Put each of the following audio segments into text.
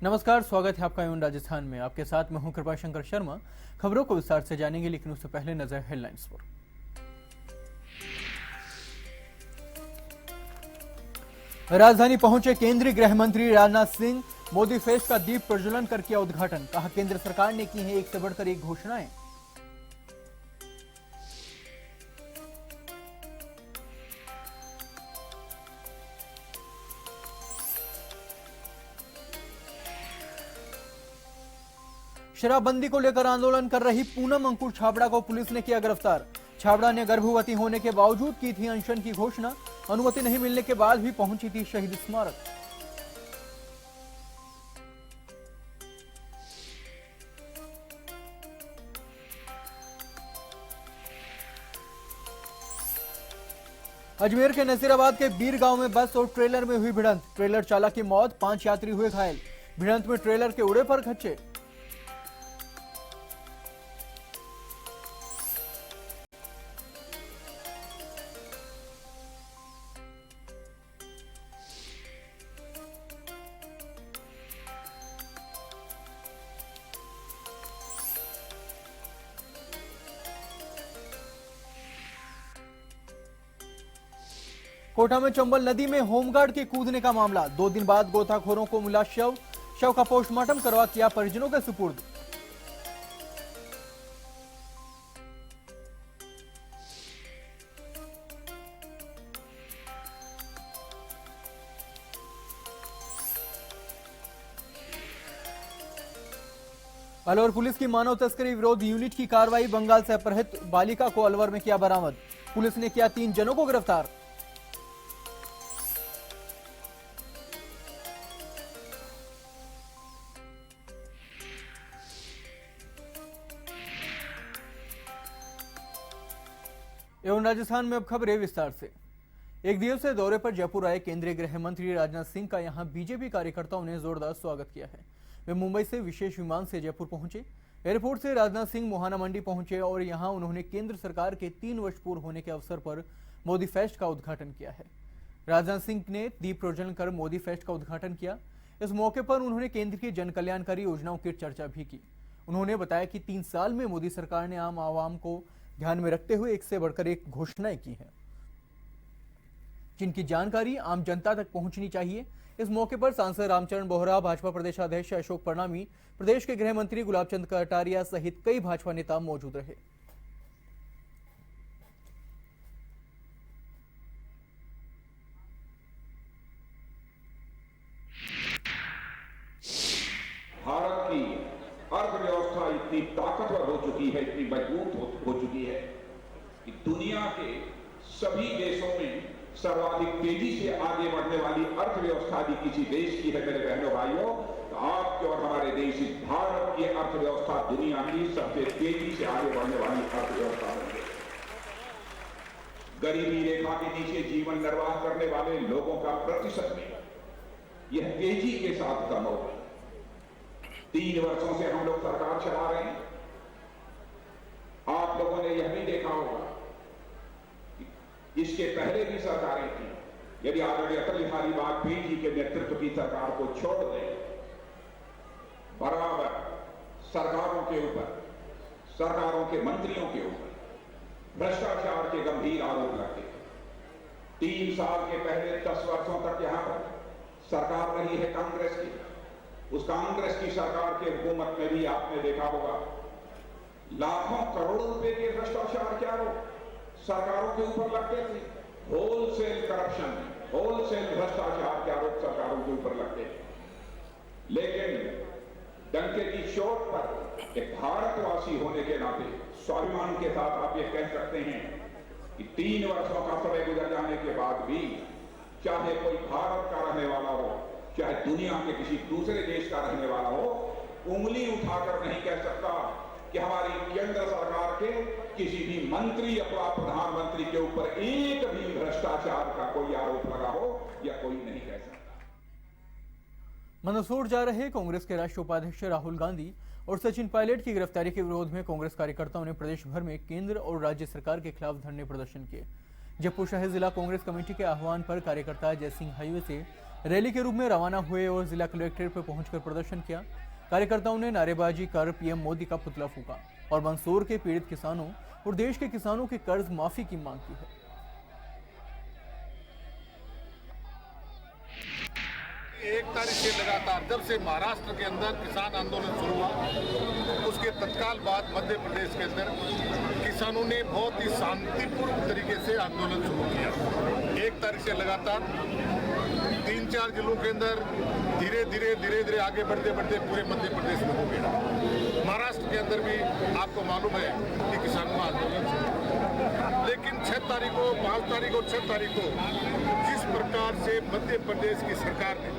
नमस्कार, स्वागत है आपका यून राजस्थान में। आपके साथ मैं हूं कृपाशंकर शर्मा। खबरों को विस्तार से जानेंगे, लेकिन उससे पहले नजर हेडलाइंस पर। राजधानी पहुंचे केंद्रीय गृह मंत्री राजनाथ सिंह। मोदी फेस्ट का दीप प्रज्वलन कर किया उद्घाटन। कहा, केंद्र सरकार ने की है एक से बढ़कर एक घोषणाएं। शराबबंदी को लेकर आंदोलन कर रही पूनम अंकुर छाबड़ा को पुलिस ने किया गिरफ्तार। छाबड़ा ने गर्भवती होने के बावजूद की थी अनशन की घोषणा। अनुमति नहीं मिलने के बाद भी पहुंची थी शहीद स्मारक। अजमेर के नसीराबाद के बीर गांव में बस और ट्रेलर में हुई भिड़ंत। ट्रेलर चालक की मौत, 5 यात्री हुए घायल। भिड़ंत में ट्रेलर के उड़े पर खच्चे। कोटा में चंबल नदी में होमगार्ड के कूदने का मामला। 2 दिन बाद गोताखोरों को मिला शव का पोस्टमार्टम करवा किया परिजनों के सुपुर्द। अलवर पुलिस की मानव तस्करी विरोध यूनिट की कार्रवाई। बंगाल से अपहृत बालिका को अलवर में किया बरामद। पुलिस ने किया 3 जनों को गिरफ्तार। एवं राजस्थान में अब खबरें विस्तार से। एक दिवसीय दौरे पर जयपुर आए केंद्रीय गृह मंत्री राजनाथ सिंह का यहां बीजेपी कार्यकर्ताओं ने जोरदार स्वागत किया है। वे मुंबई से विशेष विमान से जयपुर पहुंचे। एयरपोर्ट से राजनाथ सिंह मोहाना मंडी पहुंचे और यहां उन्होंने केंद्र सरकार के 3 वर्ष पूर्ण होने के अवसर पर मोदी फेस्ट का उद्घाटन किया है। राजनाथ सिंह ने दीप प्रज्वलन कर मोदी फेस्ट का उद्घाटन किया। इस मौके पर उन्होंने केंद्र की जन कल्याणकारी योजनाओं की चर्चा भी की। उन्होंने बताया कि 3 साल में मोदी सरकार ने आम आवाम को ध्यान में रखते हुए एक से बढ़कर एक घोषणाएं की हैं, जिनकी जानकारी आम जनता तक पहुंचनी चाहिए। इस मौके पर सांसद रामचरण बोहरा, भाजपा प्रदेशाध्यक्ष अशोक परनामी, प्रदेश के गृह मंत्री गुलाब चंद कटारिया सहित कई भाजपा नेता मौजूद रहे। भारत की अर्थव्यवस्था इतनी ताकतवर हो चुकी है, इतनी मजबूत हो चुकी है कि दुनिया के सभी देशों में सर्वाधिक तेजी से आगे बढ़ने वाली अर्थव्यवस्था भी किसी देश की है। मेरे बहनों भाइयों, तो आपके और हमारे देश भारत की अर्थव्यवस्था दुनिया की सबसे तेजी से आगे बढ़ने वाली अर्थव्यवस्था बन गई। गरीबी रेखा के नीचे जीवन निर्वाह करने वाले लोगों का प्रतिशत में यह तेजी के साथ कम हो गई। 3 वर्षों से हम लोग सरकार चला रहे हैं। आप लोगों ने यह भी देखा होगा कि इसके पहले भी सरकारें थी। यदि आदरणीय अटल बिहारी वाजपेयी जी के नेतृत्व की सरकार को छोड़ दें, बराबर सरकारों के ऊपर, सरकारों के मंत्रियों के ऊपर भ्रष्टाचार के गंभीर आरोप लगते। 3 साल के पहले 10 वर्षों तक यहां पर सरकार रही है कांग्रेस की। उस कांग्रेस की सरकार के हुकूमत में भी आपने देखा होगा लाखों करोड़ों रुपए के भ्रष्टाचार के आरोप सरकारों के ऊपर लगते थे। होलसेल करप्शन, होलसेल भ्रष्टाचार के आरोप सरकारों के ऊपर लगते थे। लेकिन डंके की चोट पर एक भारतवासी होने के नाते स्वाभिमान के साथ आप ये कह सकते हैं कि 3 वर्षों का समय गुजर जाने के बाद भी चाहे कोई भारत का रहने वाला हो, चाहे दुनिया के किसी दूसरे देश का रहने वाला हो, उंगली उठाकर नहीं कह सकता कि हमारी केंद्र सरकार के किसी भी मंत्री अथवा प्रधानमंत्री के ऊपर एक भी भ्रष्टाचार का कोई आरोप लगा हो, या कोई नहीं कह सकता। मंदसौर जा रहे कांग्रेस के राष्ट्रीय उपाध्यक्ष राहुल गांधी और सचिन पायलट की गिरफ्तारी के विरोध में कांग्रेस कार्यकर्ताओं ने प्रदेश भर में केंद्र और राज्य सरकार के खिलाफ धरने प्रदर्शन किए। जयपुर शहर जिला कांग्रेस कमेटी के आह्वान पर कार्यकर्ता जयसिंह हाईवे से रैली के रूप में रवाना हुए और जिला कलेक्ट्रेट पर पहुंचकर प्रदर्शन किया। कार्यकर्ताओं ने नारेबाजी कर पीएम मोदी का पुतला फूंका और मंदसौर के पीड़ित किसानों और देश के किसानों के कर्ज माफी की मांग की है। 1 तारीख से लगातार जब से महाराष्ट्र के अंदर किसान आंदोलन शुरू हुआ, उसके तत्काल बाद मध्य प्रदेश के अंदर किसानों ने बहुत ही शांतिपूर्ण तरीके से आंदोलन शुरू किया। 1 तारीख से लगातार 3-4 जिलों के अंदर धीरे धीरे आगे बढ़ते पूरे मध्य प्रदेश में हो गया। महाराष्ट्र के अंदर भी आपको मालूम है कि किसानों का आंदोलन शुरू, लेकिन 6 तारीख को, 5 तारीख और 6 तारीख को जिस प्रकार से मध्य प्रदेश की सरकार ने,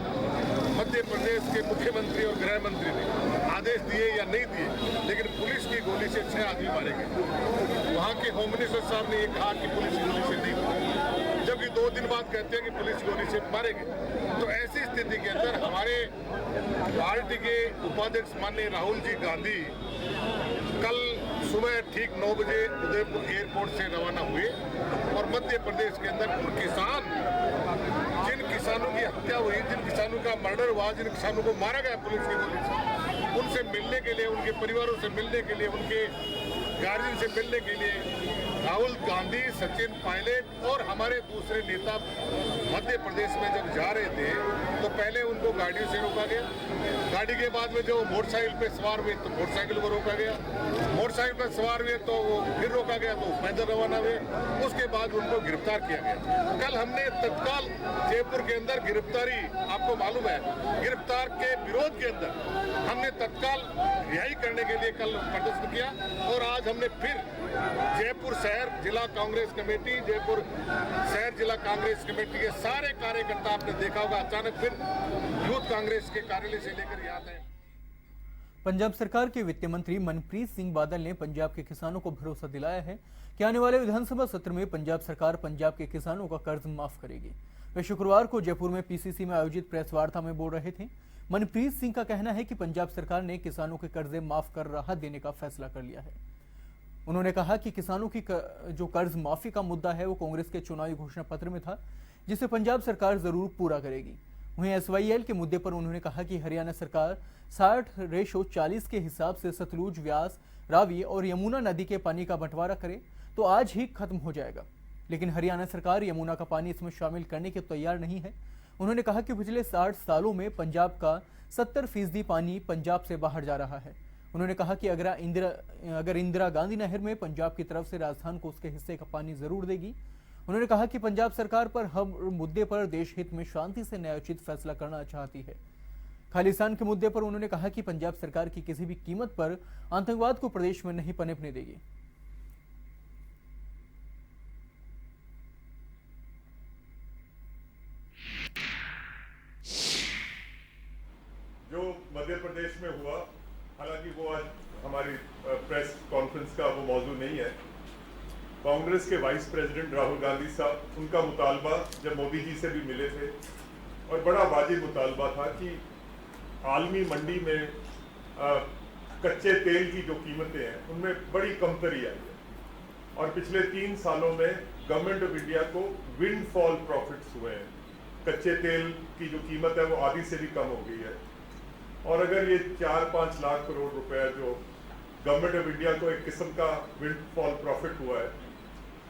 मध्य प्रदेश के मुख्यमंत्री और गृह मंत्री ने आदेश दिए या नहीं दिए, लेकिन पुलिस की गोली से 6 आदमी मारे गए। वहाँ के होम मिनिस्टर साहब ने ये कहा कि पुलिस की गोली से नहीं मारे, जबकि 2 दिन बाद कहते हैं कि पुलिस गोली से मारेंगे। तो ऐसी स्थिति के अंदर हमारे पार्टी के उपाध्यक्ष माननीय राहुल जी गांधी कल सुबह ठीक 9 बजे उदयपुर एयरपोर्ट से रवाना हुए और मध्य प्रदेश के अंदर उन जिन किसानों की हत्या हुई, जिन किसानों का मर्डर हुआ, जिन किसानों को मारा गया पुलिस की गोली से, उनसे मिलने के लिए, उनके परिवारों से मिलने के लिए, उनके गार्जियन से मिलने के लिए राहुल गांधी, सचिन पायलट और हमारे दूसरे नेता मध्य प्रदेश में जब जा रहे थे तो पहले उनको गाड़ियों से रोका गया। गाड़ी के बाद में जो मोटरसाइकिल पे सवार हुए तो मोटरसाइकिल को रोका गया, मोटरसाइकिल पर सवार हुए तो वो फिर रोका गया तो पैदल रवाना हुए, उसके बाद उनको गिरफ्तार किया गया। कल हमने तत्काल जयपुर के अंदर गिरफ्तारी, आपको मालूम है, गिरफ्तार के विरोध के अंदर हमने तत्काल रिहाई करने के लिए कल प्रदर्शन किया और आज हमने फिर जयपुर शहर जिला कांग्रेस कमेटी, जयपुर शहर जिला कांग्रेस कमेटी के सारे कार्यकर्ता, आपने देखा होगा, अचानक फिर यूथ कांग्रेस के कार्यालय से लेकर यहाँ आए। पंजाब सरकार के वित्त मंत्री मनप्रीत सिंह बादल ने पंजाब के किसानों को भरोसा दिलाया है कि आने वाले विधानसभा सत्र में पंजाब सरकार पंजाब के किसानों का कर्ज माफ करेगी। वे शुक्रवार को जयपुर में पीसीसी में आयोजित प्रेस वार्ता में बोल रहे थे। मनप्रीत सिंह का कहना है कि पंजाब सरकार ने किसानों के कर्जे माफ कर राहत देने का फैसला कर लिया है। उन्होंने कहा कि किसानों की जो कर्ज माफी का मुद्दा है वो कांग्रेस के चुनावी घोषणा पत्र में था, जिसे पंजाब सरकार जरूर पूरा करेगी। वहीं SYL के मुद्दे पर उन्होंने कहा कि हरियाणा सरकार 60:40 के हिसाब से सतलुज, व्यास, रावी और यमुना नदी के पानी का बंटवारा करे तो आज ही खत्म हो जाएगा, लेकिन हरियाणा सरकार यमुना का पानी इसमें शामिल करने के तैयार नहीं है। उन्होंने कहा कि पिछले 60 सालों में पंजाब का 70% पानी पंजाब से बाहर जा रहा है। उन्होंने कहा कि अगर इंदिरा गांधी नहर में पंजाब की तरफ से राजस्थान को उसके हिस्से का पानी जरूर देगी। उन्होंने कहा कि पंजाब सरकार पर हर मुद्दे पर देश हित में शांति से न्यायोचित फैसला करना चाहती है। खालिस्तान के मुद्दे पर उन्होंने कहा कि पंजाब सरकार की किसी भी कीमत पर आतंकवाद को प्रदेश में नहीं पनपने देगी। जो मध्य प्रदेश में हुआ, हालांकि वो आज हमारी प्रेस कॉन्फ्रेंस का वो मौजू नहीं है। कांग्रेस के वाइस प्रेसिडेंट राहुल गांधी साहब, उनका मुतालबा जब मोदी जी से भी मिले थे और बड़ा वाजिब मुतालबा था कि आलमी मंडी में कच्चे तेल की जो कीमतें हैं उनमें बड़ी कमतरी आई है और पिछले 3 सालों में गवर्नमेंट ऑफ इंडिया को विंडफॉल प्रॉफिट्स हुए हैं। कच्चे तेल की जो कीमत है वो आधी से भी कम हो गई है और अगर ये 4-5 लाख करोड़ रुपए जो गवर्नमेंट ऑफ इंडिया को एक किस्म का विंडफॉल प्रॉफिट हुआ है,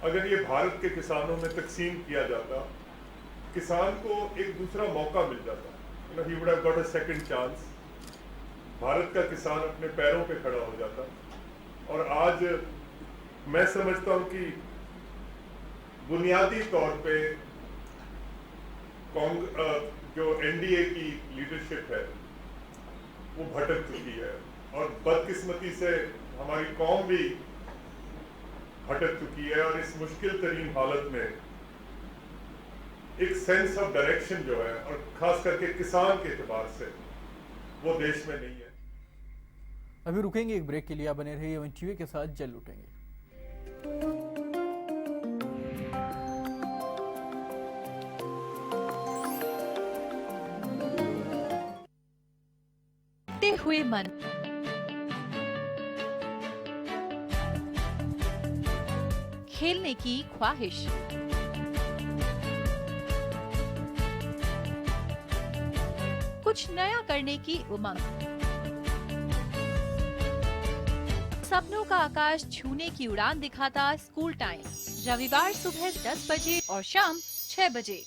अगर ये भारत के किसानों में तकसीम किया जाता, किसान को एक दूसरा मौका मिल जाता, he would have got a second chance. Bharat का किसान अपने पैरों पे खड़ा हो जाता और आज मैं समझता हूं कि बुनियादी तौर पे जो एनडीए की लीडरशिप है वो भटक चुकी है और बदकिस्मती से हमारी कौम भी भटक चुकी है और इस मुश्किल तरीन हालत में एक सेंस ऑफ डायरेक्शन जो है और खास करके किसान के एतबार से वो देश में नहीं है। अभी रुकेंगे एक ब्रेक के लिए, आप बने रहिए एवन टीवी के साथ, जल लुटेंगे। हुए मन खेलने की ख्वाहिश, कुछ नया करने की उमंग। सपनों का आकाश छूने की उड़ान दिखाता स्कूल टाइम, रविवार सुबह 10 बजे और शाम 6 बजे।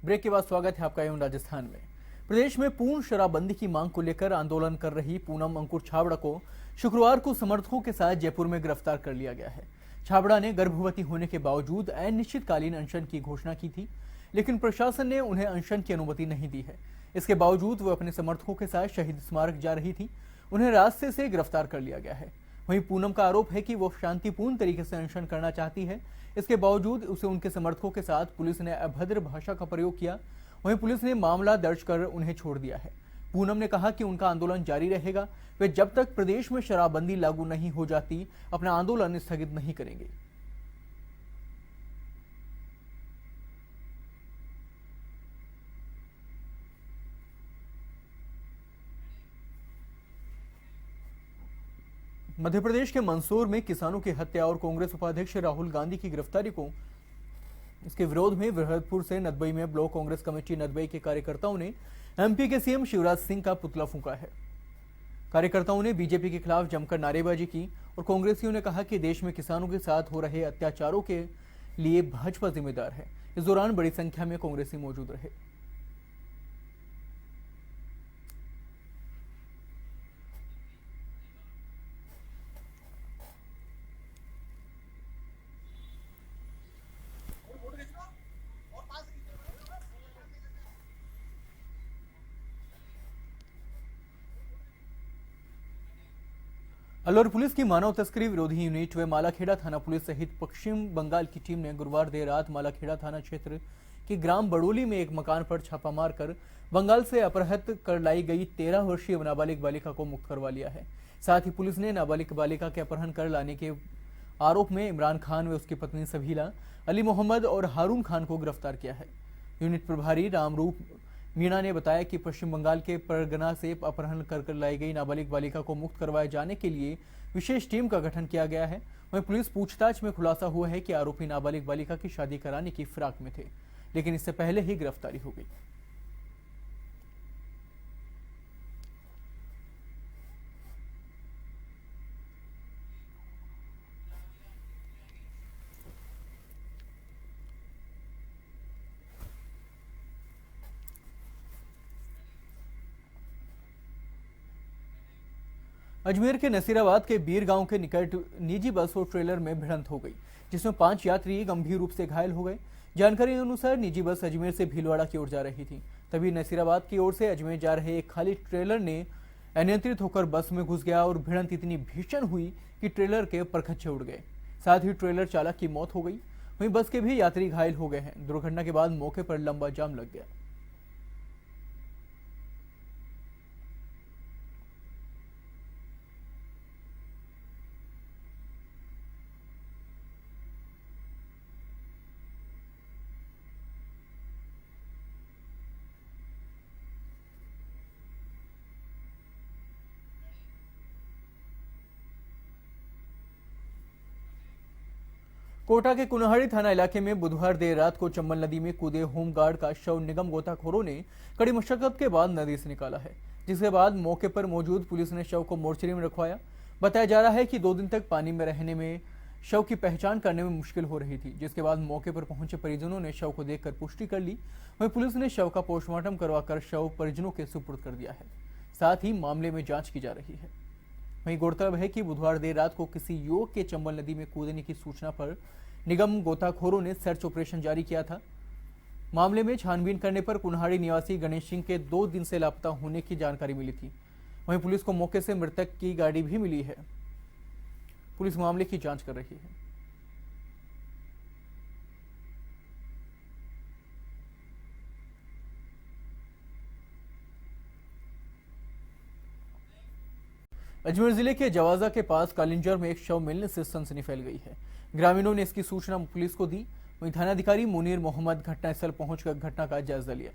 ब्रेक के बाद स्वागत है आपका एवं राजस्थान में। प्रदेश में पूर्ण शराबबंदी की मांग को लेकर आंदोलन कर रही पूनम अंकुर छाबड़ा को शुक्रवार को समर्थकों के साथ जयपुर में गिरफ्तार कर लिया गया है। छाबड़ा ने गर्भवती होने के बावजूद अनिश्चितकालीन अनशन की घोषणा की थी, लेकिन प्रशासन ने उन्हें अनशन की अनुमति नहीं दी है। इसके बावजूद वो अपने समर्थकों के साथ शहीद स्मारक जा रही थी। उन्हें रास्ते से गिरफ्तार कर लिया गया है। वहीं पूनम का आरोप है कि वो शांतिपूर्ण तरीके से अनशन करना चाहती है। इसके बावजूद उसे उनके समर्थकों के साथ पुलिस ने अभद्र भाषा का प्रयोग किया। वहीं पुलिस ने मामला दर्ज कर उन्हें छोड़ दिया है। पूनम ने कहा कि उनका आंदोलन जारी रहेगा। वे जब तक प्रदेश में शराबबंदी लागू नहीं हो जाती अपना आंदोलन स्थगित नहीं करेंगे। मध्य प्रदेश के मंदसौर में किसानों की हत्या और कांग्रेस उपाध्यक्ष राहुल गांधी की गिरफ्तारी को इसके विरोध में बृहदपुर से नदबई में ब्लॉक कांग्रेस कमेटी नदबई के कार्यकर्ताओं ने एमपी के सीएम शिवराज सिंह का पुतला फूंका है। कार्यकर्ताओं ने बीजेपी के खिलाफ जमकर नारेबाजी की और कांग्रेसियों ने कहा कि देश में किसानों के साथ हो रहे अत्याचारों के लिए भाजपा जिम्मेदार है। इस दौरान बड़ी संख्या में कांग्रेसी मौजूद रहे। अलवर पुलिस की मानव तस्करी विरोधी यूनिट व मालाखेड़ा थाना पुलिस सहित पश्चिम बंगाल की टीम ने गुरुवार देर रात मालाखेड़ा थाना क्षेत्र के ग्राम बड़ोली में एक मकान पर छापा मारकर बंगाल से अपहृत कर लाई गई 13 वर्षीय नाबालिग बालिका को मुक्त करवा लिया है। साथ ही पुलिस ने नाबालिग बालिका के अपहरण कर लाने के आरोप में इमरान खान व उसकी पत्नी सबीला, अली मोहम्मद और हारून खान को गिरफ्तार किया है। यूनिट प्रभारी रामरूप मीणा ने बताया कि पश्चिम बंगाल के परगना से अपहरण कर लाई गई नाबालिग बालिका को मुक्त करवाए जाने के लिए विशेष टीम का गठन किया गया है। वहीं पुलिस पूछताछ में खुलासा हुआ है कि आरोपी नाबालिग बालिका की शादी कराने की फिराक में थे, लेकिन इससे पहले ही गिरफ्तारी हो गई। अजमेर के नसीराबाद के बीर गांव के निकट निजी बस और ट्रेलर में भिड़ंत हो गई, जिसमें 5 यात्री गंभीर रूप से घायल हो गए। जानकारी अनुसार निजी बस अजमेर से भीलवाड़ा की ओर जा रही थी। तभी नसीराबाद की ओर से अजमेर जा रहे एक खाली ट्रेलर ने अनियंत्रित होकर बस में घुस गया और भिड़ंत इतनी भीषण हुई कि ट्रेलर के परखच्चे उड़ गए। साथ ही ट्रेलर चालक की मौत हो गई। वहीं बस के भी यात्री घायल हो गए हैं। दुर्घटना के बाद मौके पर लंबा जाम लग गया। कोटा के कुनहड़ी थाना इलाके में बुधवार देर रात को चंबल नदी में कूदे होमगार्ड का शव निगम गोताखोरों ने कड़ी मशक्कत के बाद नदी से निकाला है, जिसके बाद मौके पर मौजूद पुलिस ने शव को मोर्चरी में रखवाया। बताया जा रहा है कि 2 दिन तक पानी में रहने में शव की पहचान करने में मुश्किल हो रही थी, जिसके बाद मौके पर पहुंचे परिजनों ने शव को देखकर पुष्टि कर ली। वहीं पुलिस ने शव का पोस्टमार्टम करवाकर शव परिजनों के सुपुर्द कर दिया है। साथ ही मामले में जाँच की जा रही है। वहीं गौरतलब है कि बुधवार देर रात को किसी युवक के चंबल नदी में कूदने की सूचना पर निगम गोताखोरों ने सर्च ऑपरेशन जारी किया था। मामले में छानबीन करने पर कुन्हाड़ी निवासी गणेश सिंह के 2 दिन से लापता होने की जानकारी मिली थी। वहीं पुलिस को मौके से मृतक की गाड़ी भी मिली है। पुलिस मामले की जांच कर रही है। अजमेर जिले के जवाजा के पास कालिंजर में एक शव मिलने से सनसनी फैल गई है। ग्रामीणों ने इसकी सूचना पुलिस को दी। वहीं थानाधिकारी मुनीर मोहम्मद घटनास्थल पहुंचकर घटना का जायजा लिया।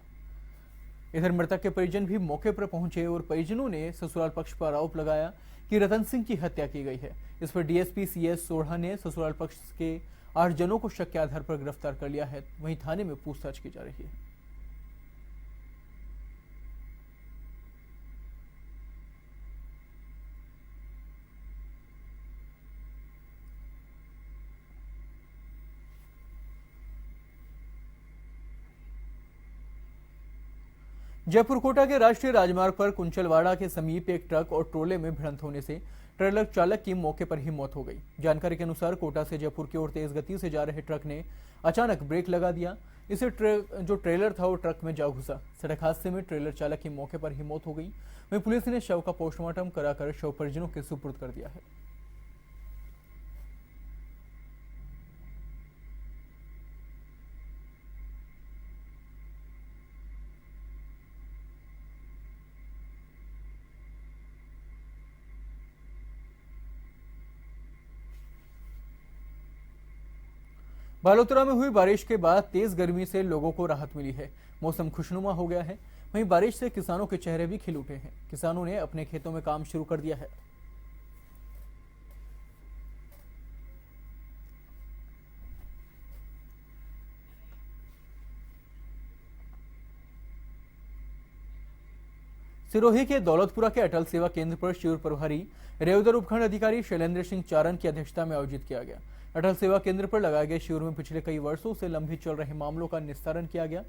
इधर मृतक के परिजन भी मौके पर पहुंचे और परिजनों ने ससुराल पक्ष पर आरोप लगाया कि रतन सिंह की हत्या की गई है। इस पर डीएसपी सीएस सोढ़ा ने ससुराल पक्ष के 8 जनों को शक के आधार पर गिरफ्तार कर लिया है। वहीं थाने में पूछताछ की जा रही है। जयपुर कोटा के राष्ट्रीय राजमार्ग पर कुंचलवाड़ा के समीप एक ट्रक और ट्रोले में भिड़ंत होने से ट्रेलर चालक की मौके पर ही मौत हो गई। जानकारी के अनुसार कोटा से जयपुर की ओर तेज गति से जा रहे ट्रक ने अचानक ब्रेक लगा दिया। इसे जो ट्रेलर था वो ट्रक में जा घुसा। सड़क हादसे में ट्रेलर चालक की मौके पर ही मौत हो गई। वहीं पुलिस ने शव का पोस्टमार्टम कराकर शव परिजनों के सुपुर्द कर दिया है। बालोतरा में हुई बारिश के बाद तेज गर्मी से लोगों को राहत मिली है। मौसम खुशनुमा हो गया है। वहीं बारिश से किसानों के चेहरे भी खिल उठे हैं। किसानों ने अपने खेतों में काम शुरू कर दिया है। सिरोही के दौलतपुरा के अटल सेवा केंद्र पर शिविर प्रभारी रेवदर उपखंड अधिकारी शैलेंद्र सिंह चारण की अध्यक्षता में आयोजित किया गया। अटल सेवा केंद्र पर लगाए गए शिविर में पिछले कई वर्षों से लंबित चल रहे मामलों का निस्तारण किया गया,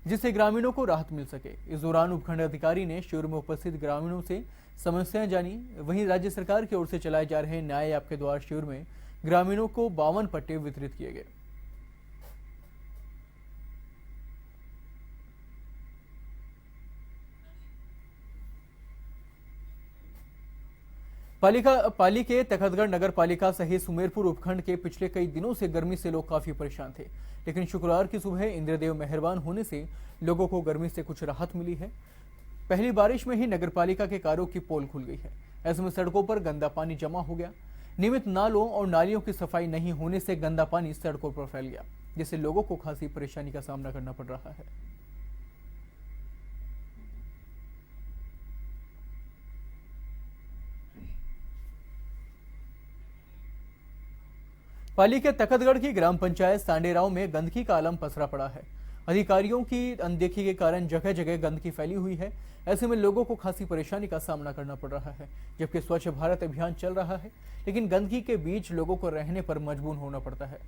जिससे ग्रामीणों को राहत मिल सके। इस दौरान उपखंड अधिकारी ने शिविर में उपस्थित ग्रामीणों से समस्याएं जानी। वहीं राज्य सरकार की ओर से चलाए जा रहे न्याय आपके द्वार शिविर में ग्रामीणों को 52 पट्टे वितरित किए गए। पाली के तखतगढ़ नगर पालिका सहित सुमेरपुर उपखंड के पिछले कई दिनों से गर्मी से लोग काफी परेशान थे, लेकिन शुक्रवार की सुबह इंद्रदेव मेहरबान होने से लोगों को गर्मी से कुछ राहत मिली है। पहली बारिश में ही नगर पालिका के कार्यों की पोल खुल गई है। ऐसे में सड़कों पर गंदा पानी जमा हो गया। नियमित नालों और नालियों की सफाई नहीं होने से गंदा पानी सड़कों पर फैल गया, जिससे लोगों को खासी परेशानी का सामना करना पड़ रहा है। पाली के तखतगढ़ की ग्राम पंचायत सांडेराव में गंदगी का आलम पसरा पड़ा है। अधिकारियों की अनदेखी के कारण जगह जगह गंदगी फैली हुई है। ऐसे में लोगों को खासी परेशानी का सामना करना पड़ रहा है। जबकि स्वच्छ भारत अभियान चल रहा है, लेकिन गंदगी के बीच लोगों को रहने पर मजबूर होना पड़ता है।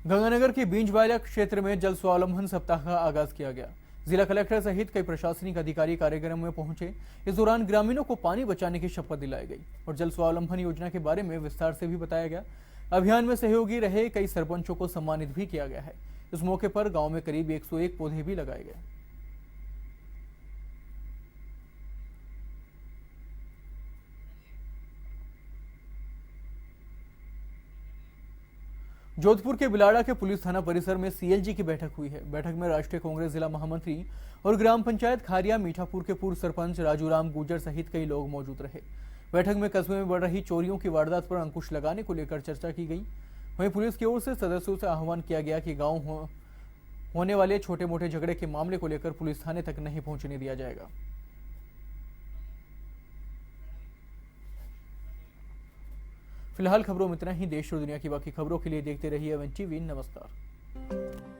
गंगानगर के बींजवाला क्षेत्र में जल स्वावलंबन सप्ताह का आगाज किया गया। जिला कलेक्टर सहित कई प्रशासनिक अधिकारी कार्यक्रम में पहुंचे। इस दौरान ग्रामीणों को पानी बचाने की शपथ दिलाई गई और जल स्वावलंबन योजना के बारे में विस्तार से भी बताया गया। अभियान में सहयोगी रहे कई सरपंचों को सम्मानित भी किया गया है। इस मौके पर गांव में करीब 101 पौधे भी लगाए गए। जोधपुर के बिलाड़ा के पुलिस थाना परिसर में सीएलजी की बैठक हुई है। बैठक में राष्ट्रीय कांग्रेस जिला महामंत्री और ग्राम पंचायत खारिया मीठापुर के पूर्व सरपंच राजूराम गुर्जर सहित कई लोग मौजूद रहे। बैठक में कस्बे में बढ़ रही चोरियों की वारदात पर अंकुश लगाने को लेकर चर्चा की गई। वहीं पुलिस की ओर से सदस्यों से आह्वान किया गया कि गांव होने वाले छोटे मोटे झगड़े के मामले को लेकर पुलिस थाने तक नहीं पहुंचने दिया जाएगा। फिलहाल खबरों में इतना ही। देश और दुनिया की बाकी खबरों के लिए देखते रहिए एवन टीवी। नमस्कार।